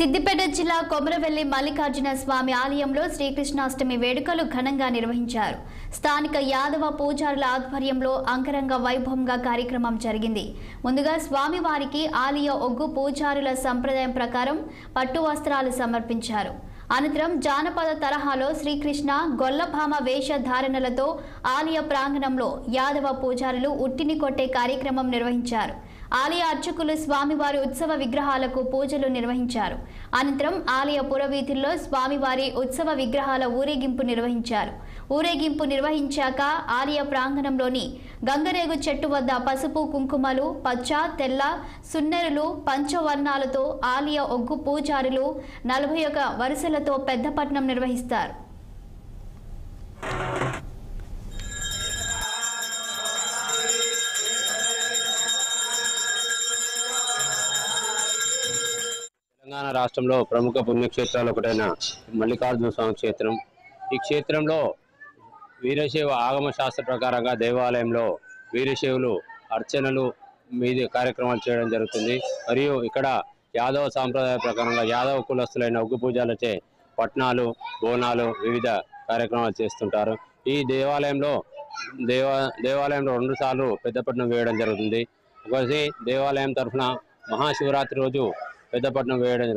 సిద్దిపేట జిల్లా కొమరవెల్లి మల్లికార్జున స్వామి ఆలయంలో శ్రీకృష్ణాష్టమి వేడుకలు ఘనంగా నిర్వహించారు. స్థానిక యాదవ పూజారుల ఆధ్వర్యంలో అంగరంగ వైభవంగా కార్యక్రమం జరిగింది. ముందుగా స్వామివారికి ఆలయ ఒగ్గు పూజారుల సంప్రదాయం ప్రకారం పట్టు వస్త్రాలు సమర్పించారు. అనంతరం జానపద తరహాలో శ్రీకృష్ణ గొల్లభామ వేషధారణలతో ఆలయ ప్రాంగణంలో యాదవ పూజారులు ఉట్టిని కొట్టే కార్యక్రమం నిర్వహించారు. ఆలయ అర్చకులు స్వామివారి ఉత్సవ విగ్రహాలకు పూజలు నిర్వహించారు. అనంతరం ఆలయ పురవీధుల్లో స్వామివారి ఉత్సవ విగ్రహాల ఊరేగింపు నిర్వహించారు. ఊరేగింపు నిర్వహించాక ఆలయ ప్రాంగణంలోని గంగరేగు చెట్టు వద్ద పసుపు కుంకుమలు, పచ్చ, తెల్ల సున్నెరులు, పంచవర్ణాలతో ఆలయ ఒగ్గు పూజారులు 41 వరుసలతో పెద్దపట్నం నిర్వహిస్తారు. తెలంగాణ రాష్ట్రంలో ప్రముఖ పుణ్యక్షేత్రాలు ఒకటైన మల్లికార్జున స్వామి క్షేత్రం. ఈ క్షేత్రంలో వీరశైవ ఆగమ శాస్త్ర ప్రకారంగా దేవాలయంలో వీరశైవులు అర్చనలు మీద కార్యక్రమాలు చేయడం జరుగుతుంది. మరియు ఇక్కడ యాదవ సాంప్రదాయ ప్రకారంగా యాదవ కులస్తులైన ఒగ్గు పూజలచే పట్నాలు, బోనాలు వివిధ కార్యక్రమాలు చేస్తుంటారు. ఈ దేవాలయంలో 2 సార్లు పెద్దపట్నం వేయడం జరుగుతుంది. ఒకటి దేవాలయం తరఫున మహాశివరాత్రి రోజు పెద్దపట్నం వేయడం,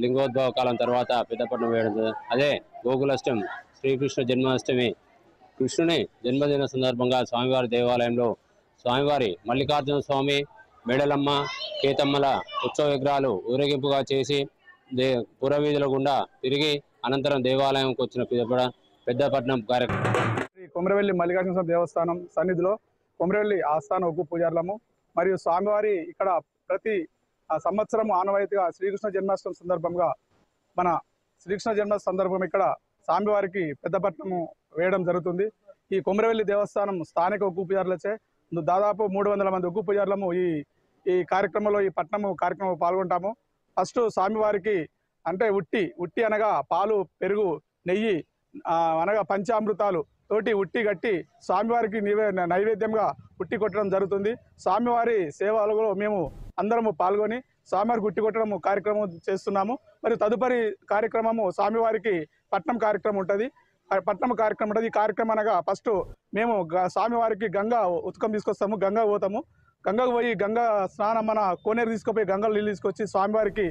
లింగోద్భవ కాలం తర్వాత పెద్దపట్నం వేయడం. అదే గోకులాష్టమి శ్రీకృష్ణ జన్మాష్టమి కృష్ణుని జన్మదిన సందర్భంగా స్వామివారి దేవాలయంలో స్వామివారి మల్లికార్జున స్వామి, మేడలమ్మ, కేతమ్మల ఉత్సవ విగ్రహాలు ఊరేగింపుగా చేసి పురవీధుల గుండా తిరిగి అనంతరం దేవాలయంకి వచ్చిన పెద్దపట్నం కార్యక్రమం. కొమరవెల్లి మల్లికార్జున స్వామి దేవస్థానం సన్నిధిలో కొమరవెల్లి ఆస్థాన ఒగ్గు పూజారులము మరియు స్వామివారి ఇక్కడ ప్రతి సంవత్సరం ఆనవాయితీగా శ్రీకృష్ణ జన్మాష్టమి సందర్భంగా ఇక్కడ స్వామివారికి పెద్దపట్నము వేయడం జరుగుతుంది. ఈ కొమరవెల్లి దేవస్థానం స్థానిక ఒగ్గు పూజారులచే దాదాపు 300 మంది ఒగ్గు పూజారులము ఈ కార్యక్రమంలో ఈ కార్యక్రమంలో పాల్గొంటాము. ఫస్ట్ స్వామివారికి అంటే ఉట్టి అనగా పాలు, పెరుగు, నెయ్యి అనగా పంచామృతాలు తోటి ఉట్టి కట్టి స్వామివారికి నైవేద్యంగా ఉట్టి కొట్టడం జరుగుతుంది. స్వామివారి సేవలలో మేము అందరము పాల్గొని స్వామివారికి ఉట్టి కొట్టడం కార్యక్రమం చేస్తున్నాము. మరియు తదుపరి కార్యక్రమము స్వామివారికి పట్నం కార్యక్రమం ఉంటుంది. ఈ కార్యక్రమం అనగా ఫస్ట్ మేము స్వామివారికి గంగా ఉత్కం తీసుకొస్తాము, గంగా పోతాము. గంగకు పోయి గంగా స్నానం మన కోనేరు తీసుకుపోయి గంగలో నీళ్ళు తీసుకొచ్చి స్వామివారికి